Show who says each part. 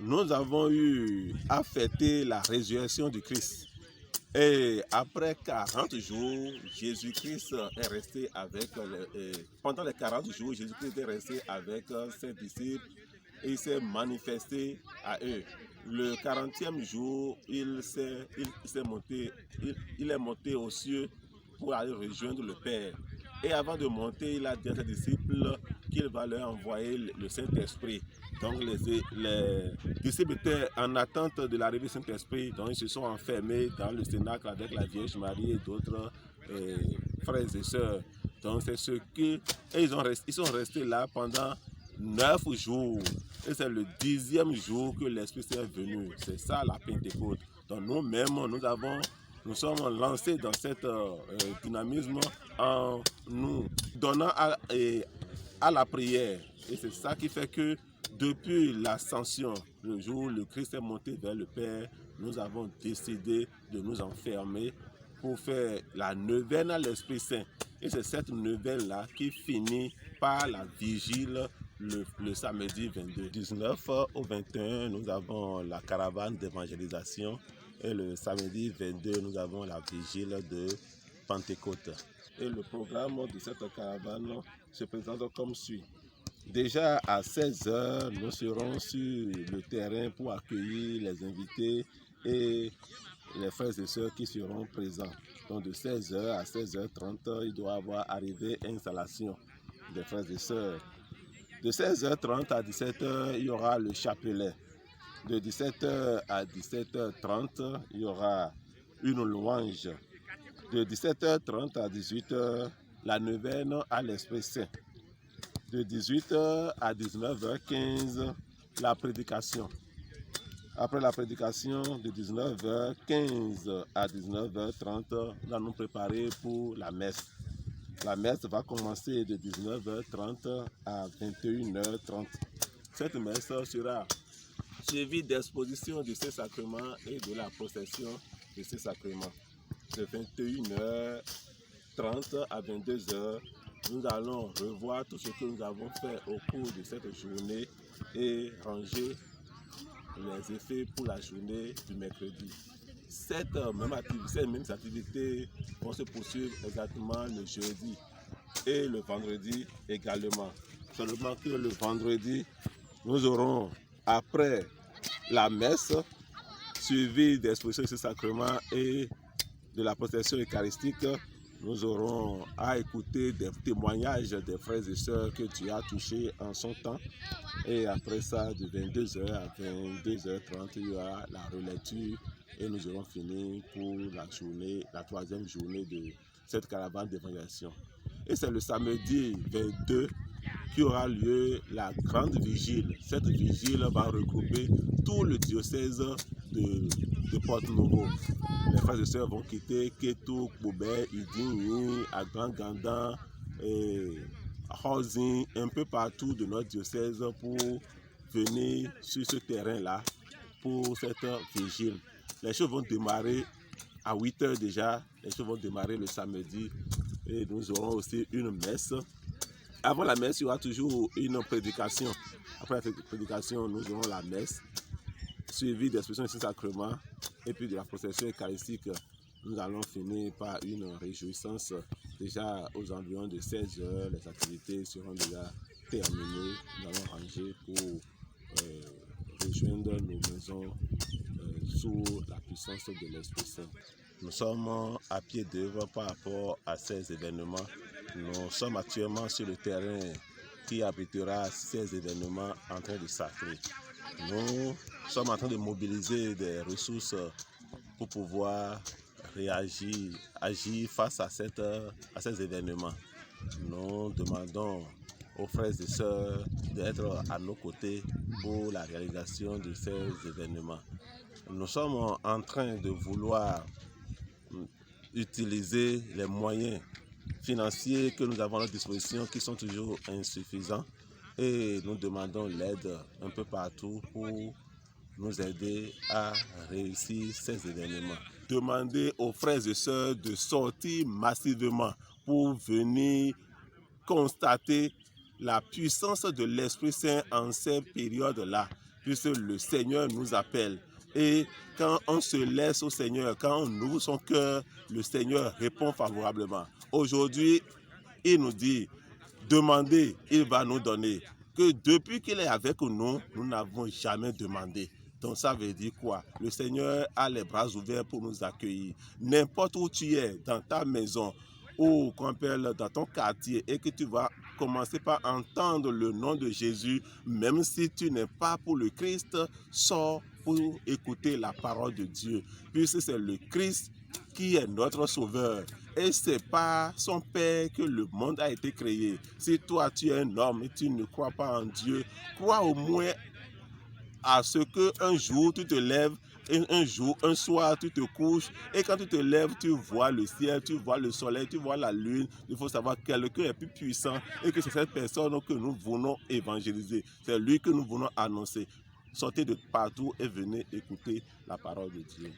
Speaker 1: nous avons eu à fêter la résurrection du Christ. Et après 40 jours, Jésus-Christ est resté avec, pendant les 40 jours, Jésus-Christ est resté avec ses disciples et il s'est manifesté à eux. Le 40e jour, il est monté aux cieux pour aller rejoindre le Père. Et avant de monter, il a dit à ses disciples qu'il va leur envoyer le Saint-Esprit. Donc les disciples étaient en attente de l'arrivée du Saint-Esprit, donc ils se sont enfermés dans le cénacle avec la Vierge Marie et d'autres frères et sœurs. Donc c'est ce que ils sont restés là pendant 9 jours. Et c'est le 10e jour que l'Esprit Saint est venu. C'est ça la Pentecôte. Donc nous-mêmes, nous sommes lancés dans cet dynamisme en nous donnant à la prière. Et c'est ça qui fait que depuis l'ascension, le jour où le Christ est monté vers le Père, nous avons décidé de nous enfermer pour faire la neuvaine à l'Esprit Saint. Et c'est cette neuvaine-là qui finit par la vigile le samedi 22. 19 au 21, nous avons la caravane d'évangélisation. Et le samedi 22, nous avons la vigile de Pentecôte. Et le programme de cette caravane se présente comme suit. Déjà à 16h, nous serons sur le terrain pour accueillir les invités et les frères et sœurs qui seront présents. Donc de 16h à 16h30, il doit avoir arrivé installation des frères et sœurs. De 16h30 à 17h, il y aura le chapelet. De 17h à 17h30, il y aura une louange. De 17h30 à 18h, la neuvaine à l'Esprit Saint. De 18h à 19h15, la prédication. Après la prédication, de 19h15 à 19h30, nous allons nous préparer pour la messe. La messe va commencer de 19h30 à 21h30. Cette messe sera suivie d'exposition de ces sacrements et de la procession de ces sacrements. De 21h30 à 22h, nous allons revoir tout ce que nous avons fait au cours de cette journée et ranger les effets pour la journée du mercredi. Ces mêmes activités vont se poursuivre exactement le jeudi et le vendredi également. Seulement que le vendredi, nous aurons, après la messe, suivi d'exposition de ce sacrement et de la procession eucharistique, nous aurons à écouter des témoignages des frères et sœurs que Dieu a touchés en son temps. Et après ça, de 22h à 22h30, il y aura la relecture et nous aurons fini pour la troisième journée de cette caravane d'évangélisation. Et c'est le samedi 22 qui aura lieu la grande vigile. Cette vigile va regrouper tout le diocèse de Porto-Novo. Les frères et sœurs vont quitter Kétou, Koubé, Idini, Agban-Gandan et Hozin, un peu partout de notre diocèse pour venir sur ce terrain-là pour cette vigile. Les choses vont démarrer à 8h déjà, les choses vont démarrer le samedi et nous aurons aussi une messe. Avant la messe, il y aura toujours une prédication. Après la prédication, nous aurons la messe, suivie d'expression de Saint-Sacrement et puis de la procession eucharistique. Nous allons finir par une réjouissance. Déjà aux environs de 16h, les activités seront déjà terminées. Nous allons ranger pour rejoindre nos maisons sous la puissance de l'Esprit Saint. Nous sommes à pied d'œuvre par rapport à ces événements. Nous sommes actuellement sur le terrain qui abritera ces événements en train de sacrer. Nous sommes en train de mobiliser des ressources pour pouvoir agir face à ces événements. Nous demandons aux frères et sœurs d'être à nos côtés pour la réalisation de ces événements. Nous sommes en train de vouloir utiliser les moyens financiers que nous avons à notre disposition qui sont toujours insuffisants et nous demandons l'aide un peu partout pour nous aider à réussir ces événements. Demandez aux frères et sœurs de sortir massivement pour venir constater la puissance de l'Esprit Saint en ces périodes-là. puisque le Seigneur nous appelle. Et quand on se laisse au Seigneur, quand on ouvre son cœur, le Seigneur répond favorablement. Aujourd'hui, il nous dit, demandez, il va nous donner. Que depuis qu'il est avec nous, nous n'avons jamais demandé. Donc ça veut dire quoi? Le Seigneur a les bras ouverts pour nous accueillir. N'importe où tu es, dans ta maison, ou dans ton quartier, et que tu vas commencer par entendre le nom de Jésus, même si tu n'es pas pour le Christ, sors pour écouter la parole de Dieu. Puisque c'est le Christ qui est notre sauveur. Et c'est par son Père que le monde a été créé. Si toi tu es un homme et tu ne crois pas en Dieu, crois au moins à ce qu'un jour tu te lèves, et un soir tu te couches, et quand tu te lèves, tu vois le ciel, tu vois le soleil, tu vois la lune. Il faut savoir que quelqu'un est plus puissant et que c'est cette personne que nous voulons évangéliser. C'est lui que nous voulons annoncer. Sortez de partout et venez écouter la parole de Dieu.